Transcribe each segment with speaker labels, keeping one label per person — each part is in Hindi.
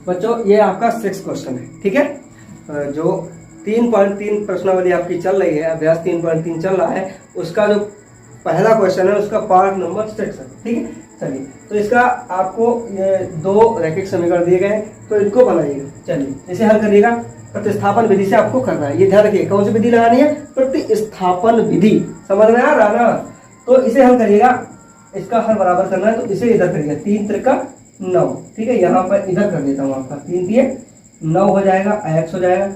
Speaker 1: बच्चों ये आपका 6 क्वेश्चन है, ठीक है। जो 3.3 प्रश्नावली आपकी चल रही है, अभ्यास 3.3 चल रहा है, उसका जो पहला क्वेश्चन है उसका पार्ट नंबर 6 है, ठीक है। चलिए, तो इसका आपको ये 2 रैखिक समीकरण दिए गए हैं, तो इनको बनाइएगा। चलिए, इसे हल करिएगा। प्रतिस्थापन विधि से आपको करना है, ये ध्यान रखिए। कौन सी विधि लगानी है? प्रतिस्थापन विधि। समझ में आ रहा ना? तो इसे हल करिएगा। इसका हल बराबर करना है तो इसे इधर करिएगा। 3 त्रिका 9, ठीक है। यहाँ पर इधर कर देता हूँ आपका 3 तिये 9 हो जाएगा, x हो जाएगा,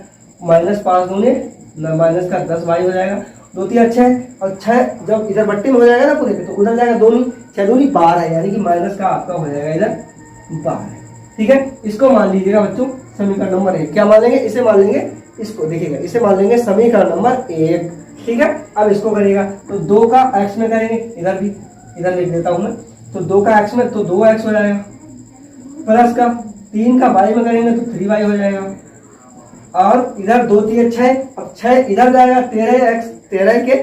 Speaker 1: -5 दूने माइनस का 10 y हो जाएगा, 2 तिया 6, और 6 जब इधर बट्टे में हो जाएगा ना पूरे पे, तो उधर जाएगा 2 नहीं 6 दूनी 12, यानी कि माइनस का आपका हो जाएगा इधर 12, ठीक है। इसको मान लीजिएगा बच्चों समीकरण नंबर 1। क्या मान लेंगे? इसे मान लेंगे, इसको देखिएगा, इसे मान लेंगे समीकरण नंबर 1, ठीक है। अब इसको करिएगा तो 2 का x में करेंगे, इधर भी इधर लिख देता हूं मैं, तो 2 का x में तो 2x हो जाएगा, प्लस का 3 का y में करेंगे तो 3y हो जाएगा, और इधर 2 तिये 6, अब 6 इधर जाएगा 13x 13 के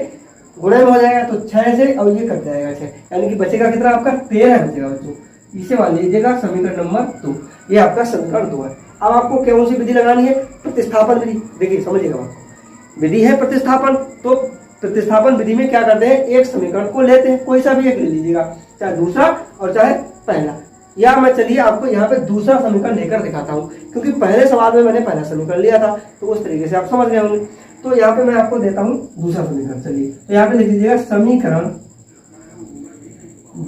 Speaker 1: गुणे में हो जाएगा, तो 6 से और ये कट जाएगा 6, यानी कि बचेगा कितना आपका 13 बचेगा बच्चों। इसे मान लीजिएगा समीकरण नंबर 2, ये आपका समीकरण 2 है। अब आपको कौन सी विधि लगानी है? प्रतिस्थापन विधि। देखिए समझिएगा आपको, विधि है प्रतिस्थापन, तो प्रतिस्थापन विधि में क्या करते हैं, एक समीकरण को लेते हैं, कोई सा भी एक ले लीजिएगा, चाहे दूसरा और चाहे पहला, या मैं चलिए आपको यहाँ पे दूसरा समीकरण लेकर दिखाता हूँ, क्योंकि पहले सवाल में मैंने पहला समीकरण लिया था, तो उस तरीके से आप समझ गए होंगे। तो यहाँ पे मैं आपको देता हूँ दूसरा समीकरण। चलिए, तो यहाँ पे लिख दीजिएगा समीकरण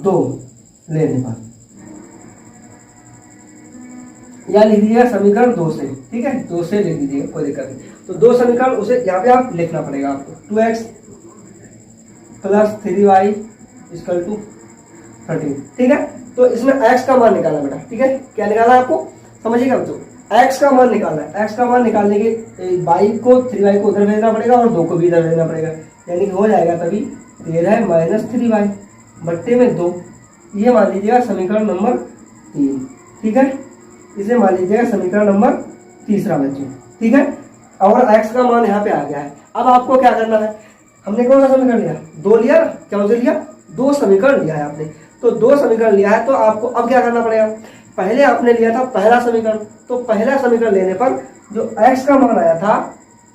Speaker 1: 2 लेने पर, या लिख दीजिएगा समीकरण 2 से, ठीक है, 2 से लिख दीजिएगा, कोई दिक्कत नहीं। तो 2 समीकरण उसे यहाँ पे आप लिखना पड़ेगा आपको। 2x + 3y = 13, ठीक है। तो इसमें x का मान निकालना बेटा, ठीक है। क्या निकालना है आपको? समझिएगा बच्चों, x का मान निकालना है। x का मान निकालने के y को 3y को उधर भेजना पड़ेगा और 2 को भी इधर भेजना पड़ेगा, यानी कि हो जाएगा तभी 13 - 3y बट्टे में 2। ये मान लीजिएगा समीकरण नंबर 3, ठीक है। इसे मान लीजिएगा समीकरण नंबर तीसरा बच्चों, ठीक है। और x का मान यहाँ पे आ गया है। अब आपको क्या करना है? हमने कौन सा समीकरण लिया? 2 लिया ना? क्या से लिया? 2 समीकरण लिया है आपने, तो 2 समीकरण लिया है, तो आपको अब क्या करना पड़ेगा? पहले आपने लिया था पहला समीकरण, तो पहला समीकरण लेने पर जो x का मान आया था,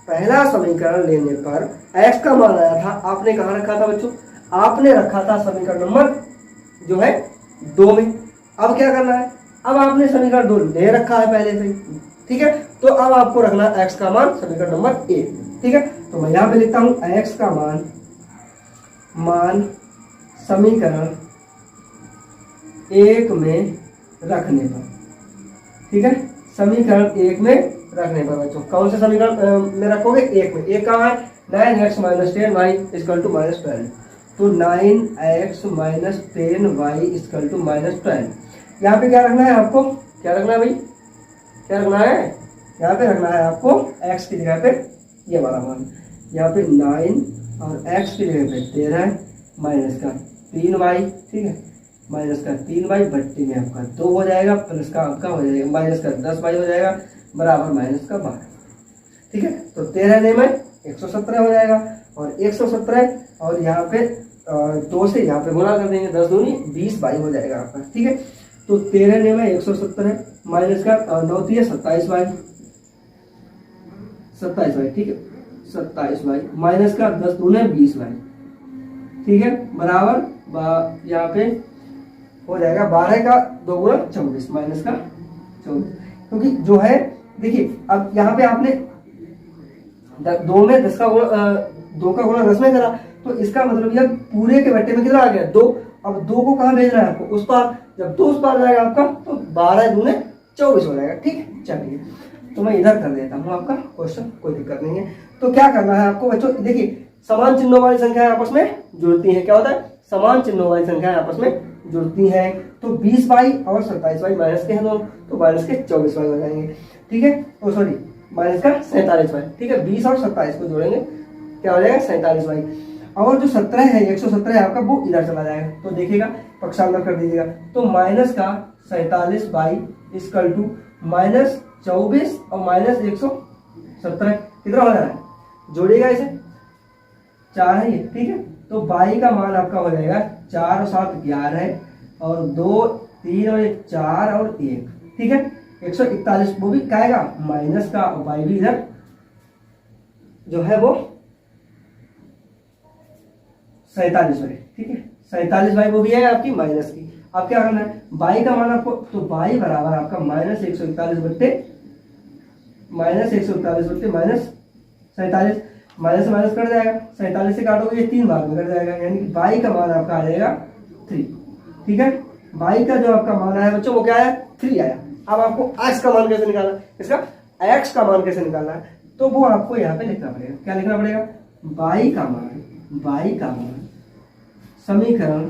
Speaker 1: पहला समीकरण लेने पर x का मान आया था, आपने कहाँ रखा था बच्चों? आपने रखा था समीकरण नंबर जो है 2 में। अब क्या करना है? अब आपने समीकरण 2 ले रखा है पहले से, ठीक है। तो अब आपको रखना है x का मान समीकरण नंबर 1, ठीक है। तो मैं यहाँ पे लिखता हूँ x का मान समीकरण 1 में रखने पर, ठीक है। समीकरण 1 में रखने पर बच्चों, कौन से समीकरण में रखोगे? 1 में। 1 कहाँ है? 9x - 10y = -12, तो 9x - 10y = -12। यहाँ पे क्या रखना है आपको? क्या रखना है भाई? क्या रखना है? यहाँ पे रखना है आपको x की जगह पे ये वाला मान, यहाँ पे 9 और x की जगह पे 13 माइनस का 3y, ठीक है, माइनस का 3y बट्टे में आपका 2 हो जाएगा, प्लस का आपका हो जाएगा माइनस का 10y हो जाएगा, बराबर माइनस का 12, ठीक है। तो 13 ने में 117 हो जाएगा, और 117 और यहाँ पे 2 से यहाँ पे गुणा कर देंगे, 10 दूनी 20y हो जाएगा आपका, ठीक है। तो 13 ने में 117 माइनस का 9 तिया 27y, ठीक है, 27y माइनस का 10 दूने 20y, ठीक है, बराबर यहाँ पे हो जाएगा 12 का 2 गुणा 24 माइनस का 24, क्योंकि जो है देखिए अब यहाँ पे आपने 2 में 10 का गुणा 2 का गुणा 10 में करा, तो इसका मतलब यह पूरे के बट्टे में कितना आ गया? 2। अब 2 को कहाँ भेजना है आपको? उस पार। जब 2 उस पार जाएगा आपका, तो 12 दूने 24 हो जाएगा, ठीक है। चलिए, तो मैं इधर कर देता हूँ आपका क्वेश्चन, कोई दिक्कत नहीं है। तो क्या करना है आपको बच्चों? देखिए, समान चिन्हों वाली संख्याएं आपस में जुड़ती हैं। क्या होता है? समान चिन्हों वाली संख्याएं आपस में जुड़ती हैं। तो 20y और 27y माइनस के हैं दोनों, तो माइनस के 24y हो जाएंगे, ठीक है। तो सॉरी, माइनस का 47y, ठीक है। 20 और 27 को जोड़ेंगे, क्या हो जाएगा? 47y। और जो 17 है, 117 है आपका, वो इधर चला जाएगा, तो देखिएगा पक्षांतर कर दीजिएगा, तो माइनस का 47y = -24 और -117 कितना हो रहा है? जोड़िएगा इसे, 4 है ये, ठीक है। तो y का मान आपका हो जाएगा 4 और 7 11 है, और 2 3 और 1 4 और 1, ठीक है। 141 वो भी क्या आएगा माइनस का, y भी इधर जो है वो 47 है, ठीक है। 47 वो भी है आपकी माइनस की। अब क्या करना है y का मान आपको, तो y बराबर आपका माइनस 141 बट्टे माइनस 47, माइनस से माइनस कट जाएगा, 47 से काटोगे ये 3 भाग में कट जाएगा, यानी कि y का मान आपका आ जाएगा 3, ठीक है। y का जो आपका मान आया बच्चों वो क्या आया 3 आया। अब आपको x का मान कैसे निकालना है, इसका x का मान कैसे निकालना है, तो वो आपको यहाँ पे लिखना पड़ेगा। क्या लिखना पड़ेगा, y का मान समीकरण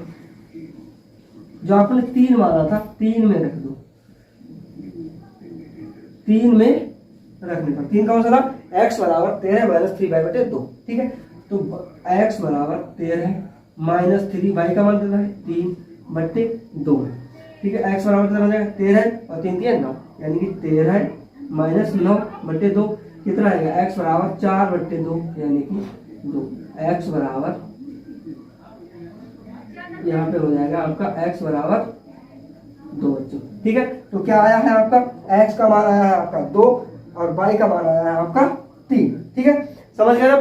Speaker 1: जो आपने 3 माना था 3 में रख दो, 3 में रखने पर 3 कौन सा था, x बराबर 13 माइनस 3/2, ठीक है। तो x बराबर 13 माइनस 3, y का मान कितना है 3/2 है, ठीक है। x बराबर कितना हो जाएगा 13 और 3 9, यानी कि 13 माइनस 9/2 कितना आएगा, x बराबर 4/2 यानी कि 2। x बराबर यहाँ पे हो जाएगा आपका x बराबर 2 बच्चों, ठीक है। तो क्या आया है आपका x का मान आया है आपका 2 और y का मान आया है आपका 3, ठीक है। समझ गए ना,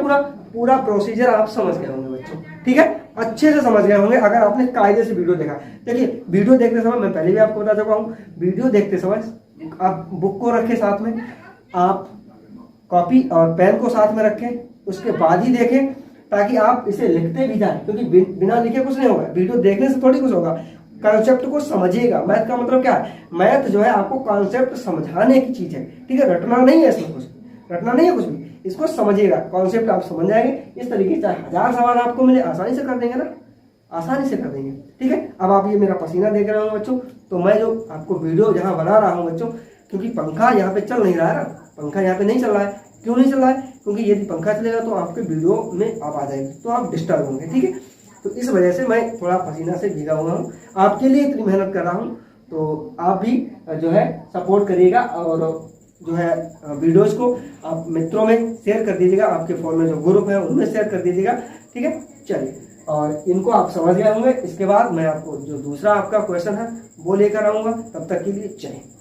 Speaker 1: पूरा प्रोसीजर आप समझ गए होंगे बच्चों, ठीक है। अच्छे से समझ गए होंगे अगर आपने कायदे से वीडियो देखा। देखिए वीडियो देखते समय मैं पहले भी आपको बता चुका हूँ, वीडियो देखते समय आप बुक को रखें साथ में, आप कॉपी और पेन को साथ में रखें, उसके बाद ही देखें, ताकि आप इसे लिखते भी जाएं, क्योंकि बिना लिखे कुछ नहीं होगा। वीडियो देखने से थोड़ी कुछ होगा, कॉन्सेप्ट को समझिएगा। मैथ का मतलब क्या है, मैथ जो है आपको कॉन्सेप्ट समझाने की चीज है, ठीक है। रटना नहीं है, इसमें कुछ रटना नहीं है कुछ भी, इसको समझिएगा, कॉन्सेप्ट आप समझ जाएंगे। इस तरीके से 1000 सवाल आपको मिले आसानी से कर देंगे ना, आसानी से कर देंगे, ठीक है। अब आप ये मेरा पसीना देख रहे हो बच्चों, तो मैं जो आपको वीडियो जहाँ बना रहा हूँ बच्चों, क्योंकि पंखा यहाँ पे चल नहीं रहा है ना, पंखा यहाँ पे नहीं चल रहा है। क्यों नहीं चल रहा है, क्योंकि यदि पंखा चलेगा तो आपके वीडियो में आप आ जाएंगे, तो आप डिस्टर्ब होंगे, ठीक है। तो इस वजह से मैं थोड़ा पसीना से भीगा हुआ हूँ, आपके लिए इतनी मेहनत कर रहा हूँ, तो आप भी जो है सपोर्ट करिएगा और जो है वीडियोस को आप मित्रों में शेयर कर दीजिएगा, आपके फ़ोन में जो ग्रुप है उनमें शेयर कर दीजिएगा, ठीक है। चलिए, और इनको आप समझ गए होंगे। इसके बाद मैं आपको जो दूसरा आपका क्वेश्चन है वो लेकर आऊँगा, तब तक के लिए जय हिंद।